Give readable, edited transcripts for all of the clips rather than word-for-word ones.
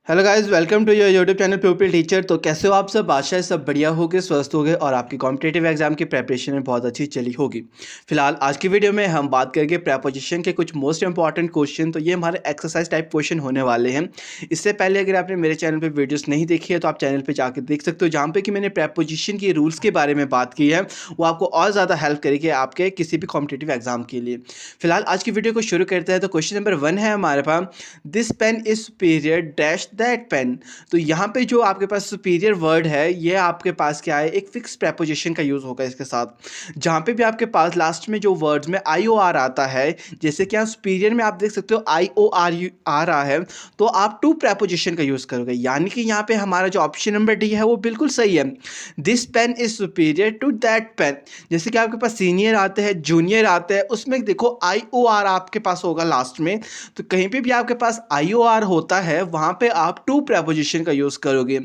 Hello guys, welcome to your YouTube channel people teacher. तो कैसे हो आप सब? आशा है सब बढ़िया होगे, स्वस्थ होगे और आपकी कॉम्पिटिटिव एग्जाम की प्रेपरेशन में बहुत अच्छी चली होगी। फिलहाल आज की वीडियो में हम बात करेंगे प्रेपोजिशन के कुछ मोस्ट इंपॉर्टेंट क्वेश्चन। तो ये हमारे एक्सरसाइज टाइप क्वेश्चन होने वाले हैं। इससे पहले अगर आपने मेरे चैनल पर वीडियोज़ नहीं देखी है तो आप चैनल पर जाकर देख सकते हो, जहाँ पे कि मैंने प्रेपोजिशन के रूल्स के बारे में बात की है। वो आपको और ज़्यादा हेल्प करेगी आपके किसी भी कॉम्पिटिटिव एग्जाम के लिए। फिलहाल आज की वीडियो को शुरू करते हैं। तो क्वेश्चन नंबर 1 है हमारे पास, this pen is superior dash that pen. तो यहाँ पे जो आपके पास सुपीरियर वर्ड है, ये आपके पास क्या है, एक फिक्स प्रेपोजिशन का यूज़ होगा इसके साथ। जहाँ पे भी आपके पास लास्ट में जो वर्ड्स में आई ओ आर आता है, जैसे कि यहाँ सुपीरियर में आप देख सकते हो आई ओ आर आ रहा है, तो आप टू प्रेपोजिशन का यूज़ करोगे। यानी कि यहाँ पे हमारा जो ऑप्शन नंबर डी है वो बिल्कुल सही है। This pen is superior to that pen. जैसे कि आपके पास सीनियर आते हैं, जूनियर आते हैं, उसमें देखो आई ओ आर आपके पास होगा लास्ट में। तो कहीं पे भी आपके पास आई ओ आर होता है, वहाँ पे आप टू प्रेपोजिशन का यूज करोगे।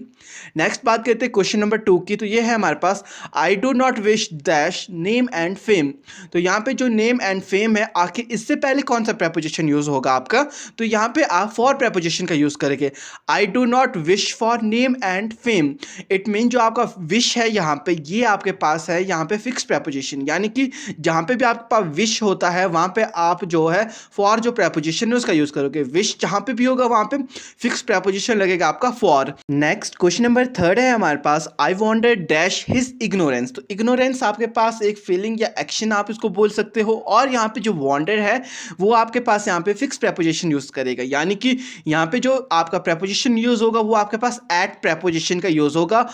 नेक्स्ट बात करते हैं क्वेश्चन नंबर 2 की। तो ये है हमारे पास, I do not wish dash name and fame. तो यहाँ पे जो नेम एंड फेम है, आखिर इससे पहले कौन सा प्रेपोजिशन यूज होगा आपका? तो यहाँ पे आप फॉर प्रेपोजिशन का यूज करेंगे। आई do not wish for name and fame. It mean जो आपका विश है यहाँ पे, ये आपके पास है यहाँ पे फिक्स प्रेपोजिशन। यानी कि जहाँ पे भी आपके पास विश होता है, वहाँ पे आप जो है फॉर जो प्रेपोजिशन है उसका यूज करोगे। विश जहाँ पे भी होगा वहाँ पे फिक्स प्रेपोजिशन लगेगा आपका फॉर। नेक्स्ट क्वेश्चन नंबर 3 है हमारे पास, आई वॉन्टर डैश हिज इग्नोरेंस। तो इग्नोरेंस आपके पास एक फीलिंग या एक्शन आप इसको बोल सकते हो, और यहाँ पे जो वॉन्टर है वो आपके पास यहाँ पे फिक्स प्रेपोजिशन यूज करेगा। यानी कि यहाँ पे जो आपका प्रेपोजिशन यूज होगा वो आपके पास एट प्रेपोजिशन का यूज होगा।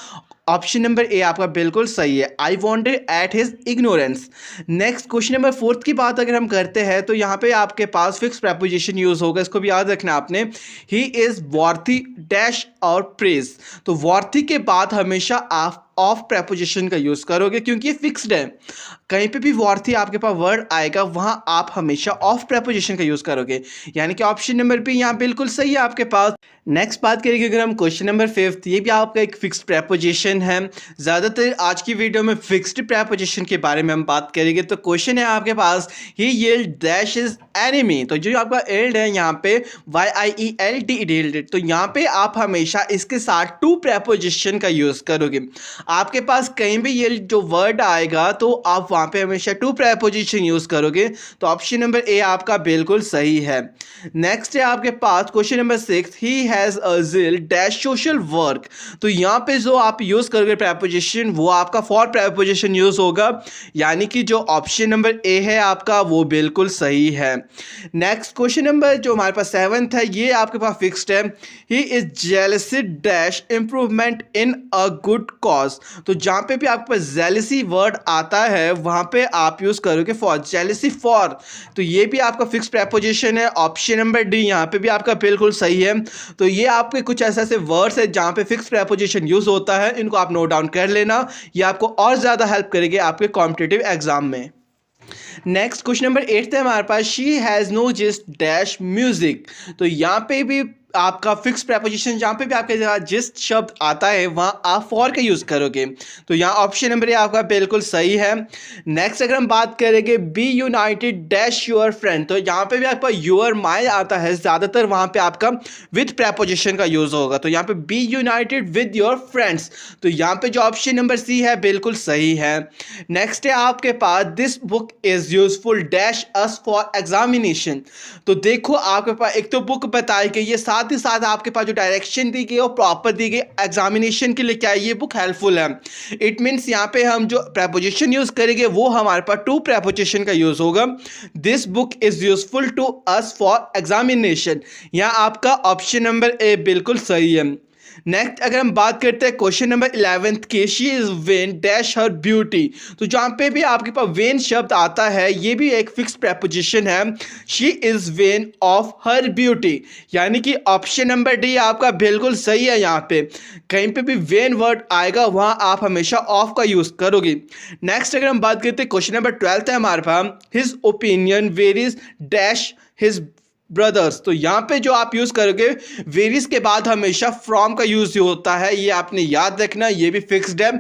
ऑप्शन नंबर ए आपका बिल्कुल सही है, I wanted at his ignorance. Next question number 4 की बात अगर हम करते हैं, तो यहाँ पे आपके पास फिक्स प्रेपोजिशन यूज होगा, इसको भी याद रखना आपने। ही इज वॉर्थी डैश और प्रेज। तो वॉर्थी के बाद हमेशा आप ऑफ प्रेपोजिशन का यूज करोगे, क्योंकि ये फिक्स्ड है। कहीं पे भी वॉर्थी आपके पास वर्ड आएगा, वहां आप हमेशा ऑफ प्रेपोजिशन का यूज करोगे। यानी कि ऑप्शन नंबर बी यहाँ बिल्कुल सही है आपके पास। नेक्स्ट बात करेंगे अगर हम क्वेश्चन नंबर 5, ये भी आपका एक फिक्स्ड प्रेपोजिशन है। ज़्यादातर आज की वीडियो में फिक्स्ड प्रेपोजिशन के बारे में हम बात करेंगे। तो क्वेश्चन है आपके पास, ही यील्ड डैश इज एनिमी। तो जो आपका एल्ड है यहाँ पे वाई आई ई एल डी डील्ड, तो यहाँ पे आप हमेशा इसके साथ टू प्रेपोजिशन का यूज़ करोगे। आपके पास कहीं भी ये जो वर्ड आएगा तो आप वहाँ पे हमेशा टू प्रेपोजिशन यूज़ करोगे। तो ऑप्शन नंबर ए आपका बिल्कुल सही है। नेक्स्ट है आपके पास question number 6, he has a zeal dash social work. तो यहाँ पे जो आप यूज़ करोगे प्रेपोजिशन, वो आपका फॉर प्रेपोजिशन यूज़ होगा। यानी कि जो ऑप्शन नंबर ए है आपका वो बिल्कुल सही है। नेक्स्ट क्वेश्चन नंबर जो हमारे पास 7 है, ये आपके पास फिक्स्ड है, he is jealousy dash improvement in a good cause. तो जहाँ पे भी आपके पास जेलसी वर्ड आता है, वहाँ पे आप यूज़ करोगे फॉर, जेलसी फॉर। तो ये भी आपका फिक्स प्रेपोजिशन है। ऑप्शन नंबर डी यहाँ पे भी आपका बिल्कुल सही है। तो ये आपके कुछ ऐसे वर्ड्स है जहाँ पे फिक्स प्रेपोजिशन यूज़ होता है, इनको आप नोट डाउन कर लेना, ये आपको और ज़्यादा हेल्प करेगी आपके कॉम्पिटिटिव एग्जाम में। नेक्स्ट क्वेश्चन नंबर 8 है हमारे पास, she has no gist dash music. तो यहाँ पे भी आपका फिक्स प्रेपोजिशन, जहाँ पे भी आपके जिस्ट शब्द आता है वहाँ आप फॉर का यूज़ करोगे। तो यहाँ ऑप्शन नंबर ए आपका बिल्कुल सही है। नेक्स्ट अगर हम बात करेंगे, be united dash your friend. तो यहाँ पे भी आपका योर माई आता है, ज़्यादातर वहाँ पे आपका विद प्रेपोजिशन का यूज़ होगा। तो यहाँ पे be united with your friends. तो यहाँ पे जो ऑप्शन नंबर सी है बिल्कुल सही है। नेक्स्ट है आपके पास, this book is useful dash us for examination. तो देखो आपके पास एक तो बुक बताई गई है, साथ ही साथ आपके पास जो डायरेक्शन दी गई और प्रॉपर दी गई एग्जामिनेशन के लिए, क्या ये बुक हेल्पफुल है। इट मीन्स यहाँ पे हम जो प्रेपोजिशन यूज करेंगे वो हमारे पास टू प्रेपोजिशन का यूज होगा। This book is useful to us for examination. यहाँ आपका ऑप्शन नंबर ए बिल्कुल सही है। नेक्स्ट अगर हम बात करते हैं क्वेश्चन नंबर 11 की, she is when dash her beauty. तो जहाँ पे भी आपके पास वेन शब्द आता है, ये भी एक फिक्स प्रेपोजिशन है, she is when of her beauty. यानी कि ऑप्शन नंबर डी आपका बिल्कुल सही है। यहाँ पे कहीं पे भी वेन वर्ड आएगा वहाँ आप हमेशा ऑफ का यूज करोगे। नेक्स्ट अगर हम बात करते हैं क्वेश्चन नंबर 12 है हमारे पास, his opinion varies dash his brothers. तो यहाँ पे जो आप यूज़ करोगे, वेरीज के बाद हमेशा फ्रॉम का यूज़ होता है, ये आपने याद रखना, ये भी फिक्स्ड है।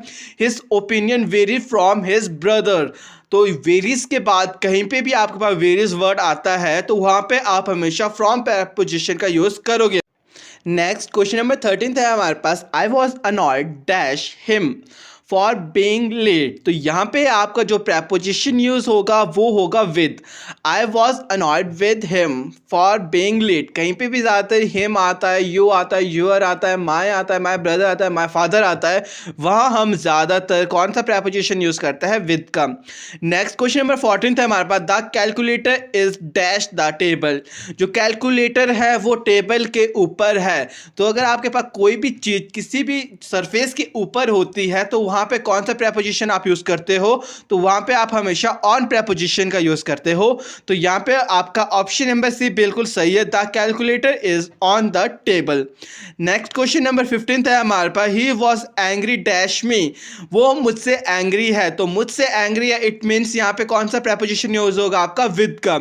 His opinion very from his brother. तो वेरीज के बाद कहीं पे भी आपके पास वेरीज वर्ड आता है तो वहाँ पे आप हमेशा फ्रॉम प्रेपोजिशन का यूज़ करोगे। नेक्स्ट क्वेश्चन नंबर 13 है हमारे पास, I was annoyed dash him for being late. तो यहाँ पे आपका जो प्रेपोजिशन यूज होगा वो होगा with. I was annoyed with him for being late. कहीं पे भी ज़्यादातर हिम आता है, यू आता है, यूअर आता है, माई आता है, माई ब्रदर आता है, माई फादर आता है, वहाँ हम ज़्यादातर कौन सा प्रेपोजिशन यूज़ करते हैं, विद का। नेक्स्ट क्वेश्चन नंबर 14 है हमारे पास, the calculator is dash the table. जो कैलकुलेटर है वो टेबल के ऊपर है। तो अगर आपके पास कोई भी चीज़ किसी भी सरफेस के ऊपर होती है तो वहाँ पे कौन सा प्रेपोजिशन आप यूज़ करते हो, तो वहाँ पे आप हमेशा ऑन प्रेपोजिशन का यूज़ करते हो। तो यहाँ पे आपका ऑप्शन नंबर सी बिल्कुल सही है, the calculator is on the table. Next question number 15 है हमारे पास, he was angry dash me. वो मुझसे एंग्री है। तो मुझसे एंग्री है, इट मीन्स यहाँ पे कौन सा प्रेपोजिशन यूज होगा आपका, विद का।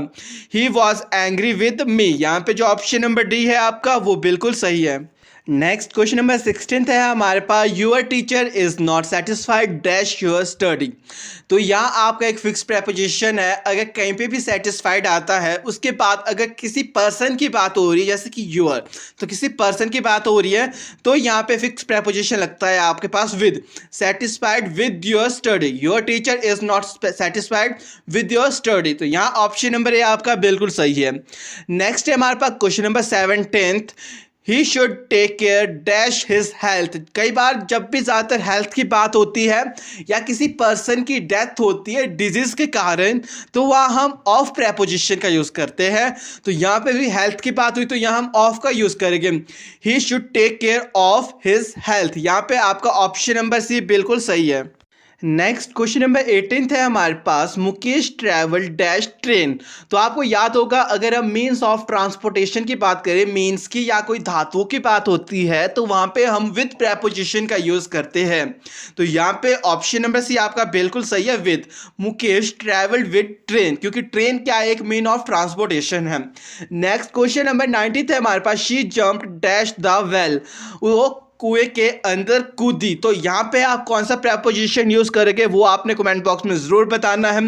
ही वॉज एंग्री विद मी। यहाँ पे जो ऑप्शन नंबर डी है आपका वो बिल्कुल सही है। नेक्स्ट क्वेश्चन नंबर 16 है हमारे पास, your teacher is not satisfied dash your study. तो यहाँ आपका एक फिक्स प्रेपोजिशन है। अगर कहीं पे भी सेटिस्फाइड आता है उसके बाद अगर किसी पर्सन की बात हो रही है, जैसे कि यूअर, तो किसी पर्सन की बात हो रही है तो यहाँ पे फिक्स प्रेपोजिशन लगता है आपके पास with. Satisfied with your study, your teacher is not satisfied with your study. तो यहाँ ऑप्शन नंबर ए आपका बिल्कुल सही है। नेक्स्ट है हमारे पास question number 17, he should take care dash his health. कई बार जब भी ज़्यादातर हेल्थ की बात होती है या किसी पर्सन की डेथ होती है डिजीज़ के कारण, तो वहाँ हम ऑफ प्रेपोजिशन का यूज़ करते हैं। तो यहाँ पे भी हेल्थ की बात हुई तो यहाँ हम ऑफ का यूज़ करेंगे, he should take care of his health. यहाँ पे आपका ऑप्शन नंबर सी बिल्कुल सही है। नेक्स्ट क्वेश्चन नंबर 18 है हमारे पास, मुकेश ट्रैवल डैश ट्रेन। तो आपको याद होगा अगर हम मीन्स ऑफ ट्रांसपोर्टेशन की बात करें, मीन्स की या कोई धातुओं की बात होती है तो वहाँ पे हम विद प्रेपोजिशन का यूज़ करते हैं। तो यहाँ पे ऑप्शन नंबर सी आपका बिल्कुल सही है, with. Mukesh travel with train, क्योंकि ट्रेन क्या एक मीन ऑफ ट्रांसपोर्टेशन है। नेक्स्ट क्वेश्चन नंबर 19 है हमारे पास, she jumped dash the well. वो कुएं के अंदर कूदी। तो यहाँ पे आप कौन सा प्रेपोजिशन यूज करेंगे वो आपने कमेंट बॉक्स में जरूर बताना है।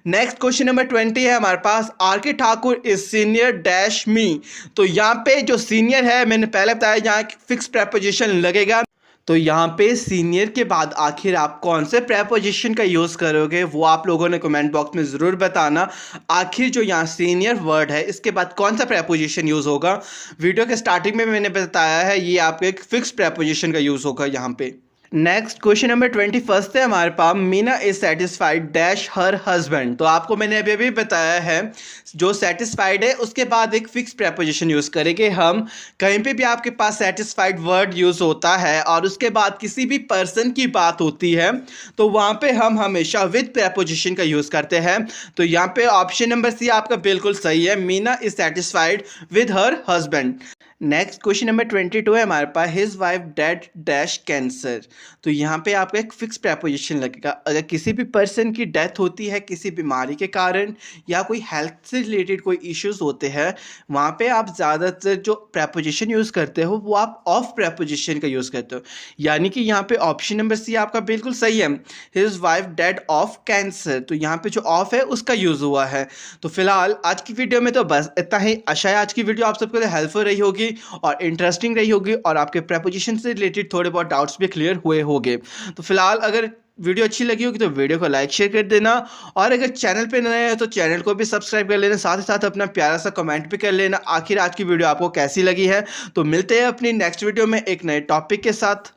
नेक्स्ट क्वेश्चन नंबर 20 है हमारे पास, आर के ठाकुर इज सीनियर डैश मी। तो यहाँ पे जो सीनियर है मैंने पहले बताया, यहाँ फिक्स प्रेपोजिशन लगेगा। तो यहाँ पे सीनियर के बाद आखिर आप कौन से प्रेपोजिशन का यूज़ करोगे वो आप लोगों ने कमेंट बॉक्स में ज़रूर बताना। आखिर जो यहाँ सीनियर वर्ड है इसके बाद कौन सा प्रेपोजिशन यूज़ होगा, वीडियो के स्टार्टिंग में मैंने बताया है, ये आपके एक फिक्स प्रेपोजिशन का यूज़ होगा यहाँ पे। नेक्स्ट क्वेश्चन नंबर 21 है हमारे पास, Meena is satisfied dash her husband. तो आपको मैंने अभी अभी बताया है जो सेटिस्फाइड है उसके बाद एक फिक्स प्रेपोजिशन यूज़ करेंगे हम। कहीं पे भी आपके पास सेटिस्फाइड वर्ड यूज़ होता है और उसके बाद किसी भी पर्सन की बात होती है तो वहाँ पे हम हमेशा विद प्रेपोजिशन का यूज़ करते हैं। तो यहाँ पे ऑप्शन नंबर सी आपका बिल्कुल सही है, Meena is satisfied with her husband. Next question number 22 है हमारे पास, his wife dead dash cancer. तो यहाँ पे आपका एक फिक्स प्रेपोजिशन लगेगा। अगर किसी भी पर्सन की डेथ होती है किसी बीमारी के कारण या कोई हेल्थ से रिलेटेड कोई इश्यूज होते हैं, वहाँ पे आप ज़्यादातर जो प्रेपोजिशन यूज़ करते हो वो आप ऑफ प्रेपोजिशन का यूज़ करते हो। यानी कि यहाँ पे ऑप्शन नंबर सी आपका बिल्कुल सही है, his wife dead of cancer. तो यहाँ पे जो ऑफ है उसका यूज़ हुआ है। तो फिलहाल आज की वीडियो में तो बस इतना ही। आशा है आज की वीडियो आप सबके लिए हेल्पफुल रही होगी और इंटरेस्टिंग रही होगी और आपके प्रेपोजिशन से रिलेटेड थोड़े बहुत डाउट्स भी क्लियर हुए होंगे। तो फिलहाल अगर वीडियो अच्छी लगी होगी तो वीडियो को लाइक शेयर कर देना, और अगर चैनल पे नए हैं तो चैनल को भी सब्सक्राइब कर लेना, साथ ही साथ अपना प्यारा सा कमेंट भी कर लेना आखिर आज की वीडियो आपको कैसी लगी है। तो मिलते हैं अपनी नेक्स्ट वीडियो में एक नए टॉपिक के साथ।